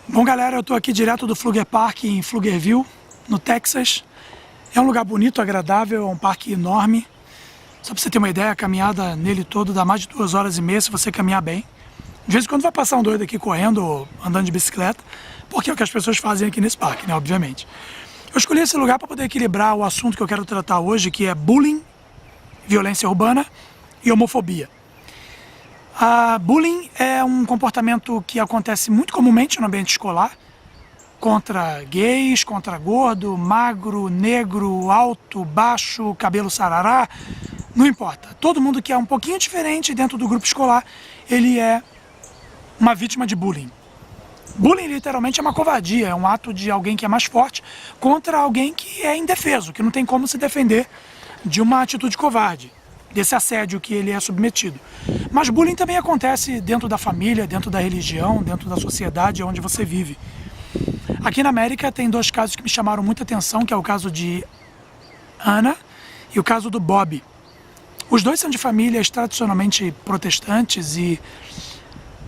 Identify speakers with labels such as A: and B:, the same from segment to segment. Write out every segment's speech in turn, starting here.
A: Bom, galera, eu estou aqui direto do Pfluger Park em Pflugerville, no Texas. É um lugar bonito, agradável, é um parque enorme. Só para você ter uma ideia, a caminhada nele todo dá mais de 2 horas e meia se você caminhar bem. De vez em quando vai passar um doido aqui correndo ou andando de bicicleta, porque é o que as pessoas fazem aqui nesse parque, né, obviamente. Eu escolhi esse lugar para poder equilibrar o assunto que eu quero tratar hoje, que é bullying, violência urbana e homofobia. Bullying é um comportamento que acontece muito comumente no ambiente escolar, contra gays, contra gordo, magro, negro, alto, baixo, cabelo sarará, não importa. Todo mundo que é um pouquinho diferente dentro do grupo escolar, ele é uma vítima de bullying. Bullying literalmente é uma covardia, é um ato de alguém que é mais forte contra alguém que é indefeso, que não tem como se defender de uma atitude covarde, desse assédio que ele é submetido. Mas bullying também acontece dentro da família, dentro da religião, dentro da sociedade onde você vive. Aqui na América tem 2 casos que me chamaram muita atenção, que é o caso de Ana e o caso do Bob. Os 2 são de famílias tradicionalmente protestantes e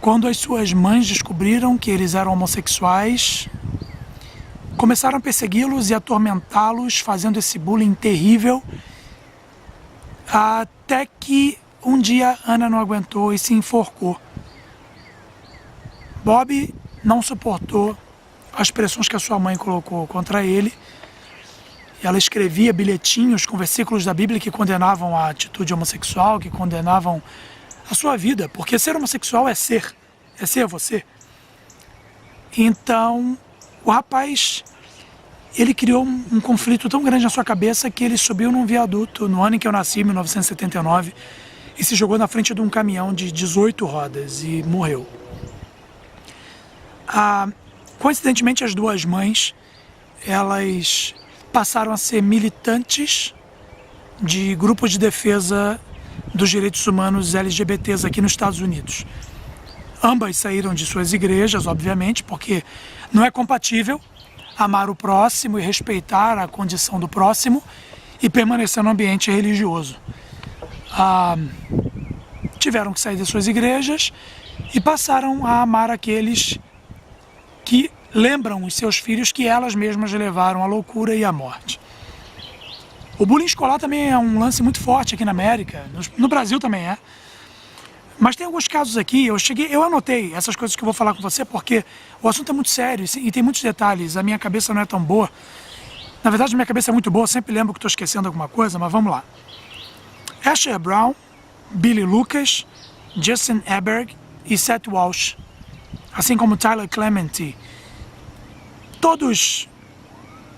A: quando as suas mães descobriram que eles eram homossexuais, começaram a persegui-los e atormentá-los, fazendo esse bullying terrível, até que um dia Ana não aguentou e se enforcou. Bob não suportou as pressões que a sua mãe colocou contra ele. Ela escrevia bilhetinhos com versículos da Bíblia que condenavam a atitude homossexual, que condenavam a sua vida, porque ser homossexual é ser você. Então, o rapaz, ele criou um conflito tão grande na sua cabeça que ele subiu num viaduto no ano em que eu nasci, 1979, e se jogou na frente de um caminhão de 18 rodas e morreu. Coincidentemente, as 2 mães, elas passaram a ser militantes de grupos de defesa dos direitos humanos LGBTs aqui nos Estados Unidos. Ambas saíram de suas igrejas, obviamente, porque não é compatível amar o próximo e respeitar a condição do próximo e permanecer no ambiente religioso. Tiveram que sair de suas igrejas e passaram a amar aqueles que lembram os seus filhos que elas mesmas levaram à loucura e à morte. O bullying escolar também é um lance muito forte aqui na América, no Brasil também é. Mas tem alguns casos aqui, eu anotei essas coisas que eu vou falar com você porque o assunto é muito sério e tem muitos detalhes, a minha cabeça não é tão boa. Na verdade, a minha cabeça é muito boa, eu sempre lembro que estou esquecendo alguma coisa, mas vamos lá. Asher Brown, Billy Lucas, Justin Eberg e Seth Walsh, assim como Tyler Clementi, todos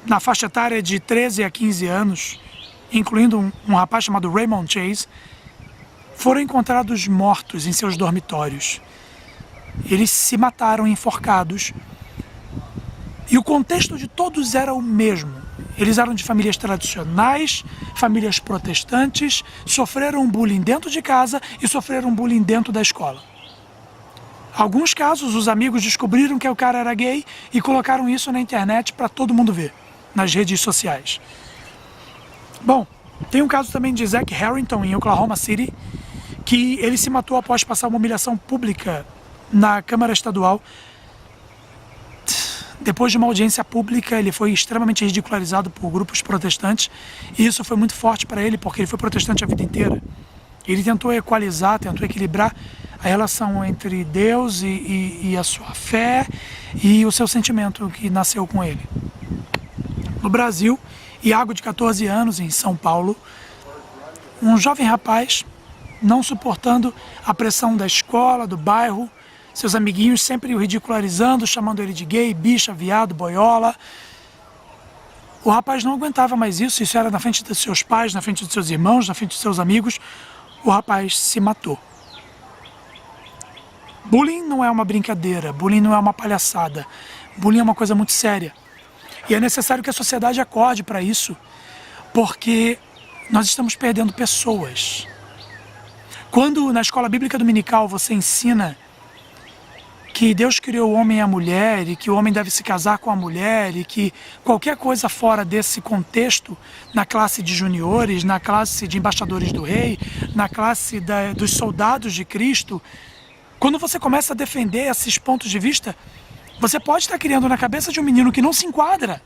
A: na faixa etária de 13 a 15 anos, incluindo um rapaz chamado Raymond Chase, foram encontrados mortos em seus dormitórios. Eles se mataram enforcados. E o contexto de todos era o mesmo. Eles eram de famílias tradicionais, famílias protestantes, sofreram bullying dentro de casa e sofreram bullying dentro da escola. Alguns casos, os amigos descobriram que o cara era gay e colocaram isso na internet para todo mundo ver, nas redes sociais. Bom, tem um caso também de Zach Harrington, em Oklahoma City, que ele se matou após passar uma humilhação pública na Câmara Estadual. Depois de uma audiência pública, ele foi extremamente ridicularizado por grupos protestantes, e isso foi muito forte para ele, porque ele foi protestante a vida inteira. Ele tentou equalizar, tentou equilibrar a relação entre Deus e a sua fé e o seu sentimento que nasceu com ele. No Brasil, Iago, de 14 anos, em São Paulo, um jovem rapaz, não suportando a pressão da escola, do bairro, seus amiguinhos sempre o ridicularizando, chamando ele de gay, bicha, viado, boiola. O rapaz não aguentava mais isso era na frente dos seus pais, na frente dos seus irmãos, na frente dos seus amigos. O rapaz se matou. Bullying não é uma brincadeira, bullying não é uma palhaçada, bullying é uma coisa muito séria. E é necessário que a sociedade acorde para isso, porque nós estamos perdendo pessoas. Quando na escola bíblica dominical você ensina que Deus criou o homem e a mulher e que o homem deve se casar com a mulher e que qualquer coisa fora desse contexto, na classe de juniores, na classe de embaixadores do rei, na classe dos soldados de Cristo, quando você começa a defender esses pontos de vista, Você pode estar criando na cabeça de um menino que não se enquadra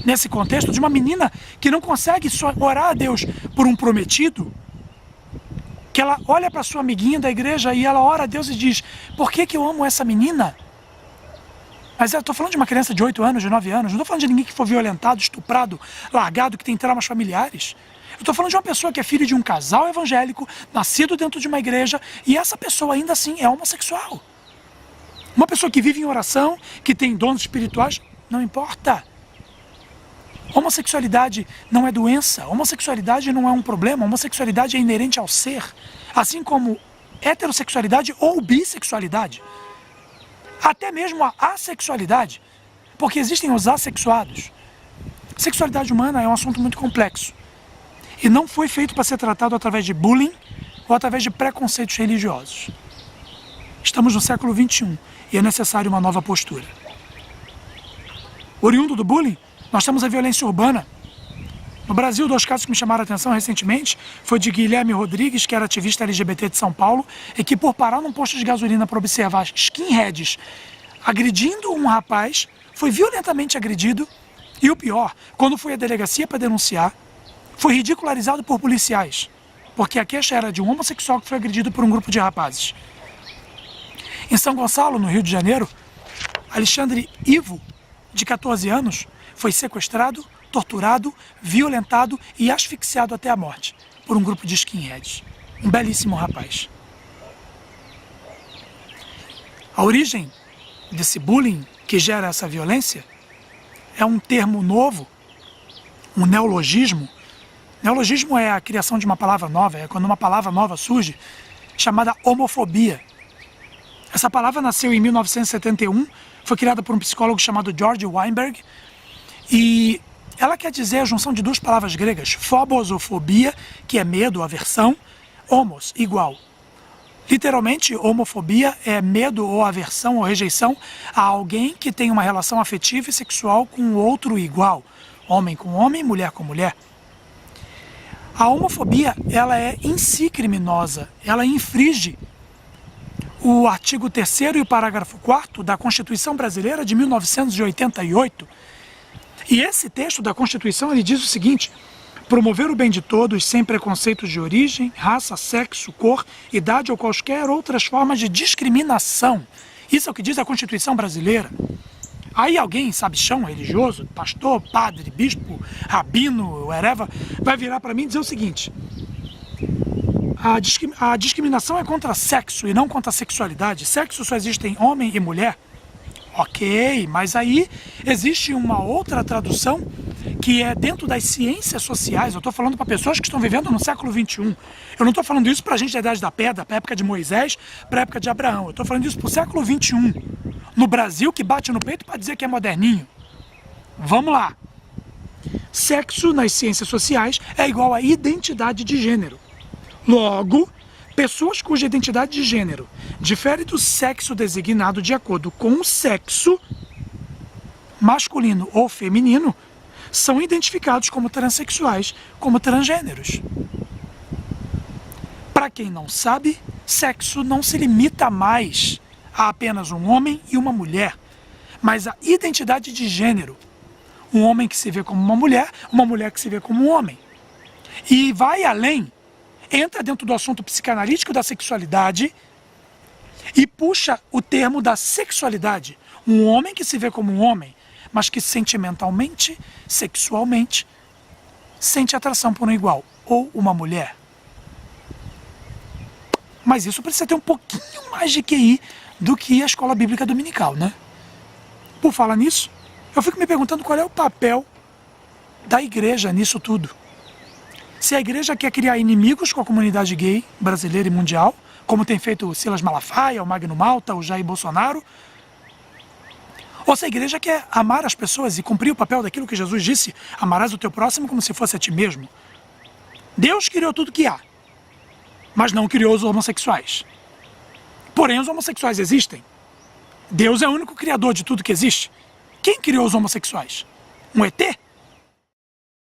A: nesse contexto, de uma menina que não consegue só orar a Deus por um prometido, que ela olha para sua amiguinha da igreja e ela ora a Deus e diz: por que que eu amo essa menina? Mas eu estou falando de uma criança de 8 anos, de 9 anos, não estou falando de ninguém que foi violentado, estuprado, largado, que tem traumas familiares. Eu estou falando de uma pessoa que é filha de um casal evangélico, nascido dentro de uma igreja, e essa pessoa ainda assim é homossexual. Uma pessoa que vive em oração, que tem dons espirituais, não importa. Homossexualidade não é doença, homossexualidade não é um problema, homossexualidade é inerente ao ser, assim como heterossexualidade ou bissexualidade. Até mesmo a assexualidade, porque existem os assexuados. Sexualidade humana é um assunto muito complexo e não foi feito para ser tratado através de bullying ou através de preconceitos religiosos. Estamos no século XXI e é necessário uma nova postura. Oriundo do bullying, nós temos a violência urbana. No Brasil, 2 casos que me chamaram a atenção recentemente foi de Guilherme Rodrigues, que era ativista LGBT de São Paulo, e que por parar num posto de gasolina para observar skinheads agredindo um rapaz, foi violentamente agredido, e o pior, quando foi à delegacia para denunciar, foi ridicularizado por policiais, porque a queixa era de um homossexual que foi agredido por um grupo de rapazes. Em São Gonçalo, no Rio de Janeiro, Alexandre Ivo, de 14 anos, foi sequestrado, torturado, violentado e asfixiado até a morte por um grupo de skinheads. Um belíssimo rapaz. A origem desse bullying que gera essa violência é um termo novo, um neologismo. Neologismo é a criação de uma palavra nova, é quando uma palavra nova surge, chamada homofobia. Essa palavra nasceu em 1971, foi criada por um psicólogo chamado George Weinberg, e ela quer dizer a junção de 2 palavras gregas, phobos ou fobia, que é medo, aversão, homos, igual. Literalmente, homofobia é medo ou aversão ou rejeição a alguém que tem uma relação afetiva e sexual com o outro igual, homem com homem, mulher com mulher. A homofobia, ela é em si criminosa, ela infringe o artigo 3º e o parágrafo 4º da Constituição Brasileira de 1988. E esse texto da Constituição, ele diz o seguinte: promover o bem de todos sem preconceitos de origem, raça, sexo, cor, idade ou quaisquer outras formas de discriminação. Isso é o que diz a Constituição Brasileira. Aí alguém, sabichão, religioso, pastor, padre, bispo, rabino, whatever, vai virar para mim e dizer o seguinte: a discriminação é contra sexo e não contra sexualidade. Sexo só existe em homem e mulher. Ok, mas aí existe uma outra tradução que é dentro das ciências sociais. Eu estou falando para pessoas que estão vivendo no século XXI. Eu não estou falando isso para a gente da Idade da Pedra, para a época de Moisés, para a época de Abraão. Eu estou falando isso para o século XXI. No Brasil, que bate no peito para dizer que é moderninho. Vamos lá. Sexo nas ciências sociais é igual a identidade de gênero. Logo, pessoas cuja identidade de gênero difere do sexo designado de acordo com o sexo masculino ou feminino são identificados como transexuais, como transgêneros. Para quem não sabe, sexo não se limita mais a apenas um homem e uma mulher, mas a identidade de gênero. Um homem que se vê como uma mulher que se vê como um homem. E vai além, entra dentro do assunto psicanalítico da sexualidade e puxa o termo da sexualidade. Um homem que se vê como um homem, mas que sentimentalmente, sexualmente, sente atração por um igual, ou uma mulher. Mas isso precisa ter um pouquinho mais de QI do que a escola bíblica dominical, né? Por falar nisso, eu fico me perguntando qual é o papel da igreja nisso tudo. Se a igreja quer criar inimigos com a comunidade gay brasileira e mundial, como tem feito o Silas Malafaia, o Magno Malta, o Jair Bolsonaro, ou se a igreja quer amar as pessoas e cumprir o papel daquilo que Jesus disse: amarás o teu próximo como se fosse a ti mesmo. Deus criou tudo que há, mas não criou os homossexuais. Porém, os homossexuais existem. Deus é o único criador de tudo que existe. Quem criou os homossexuais? Um ET?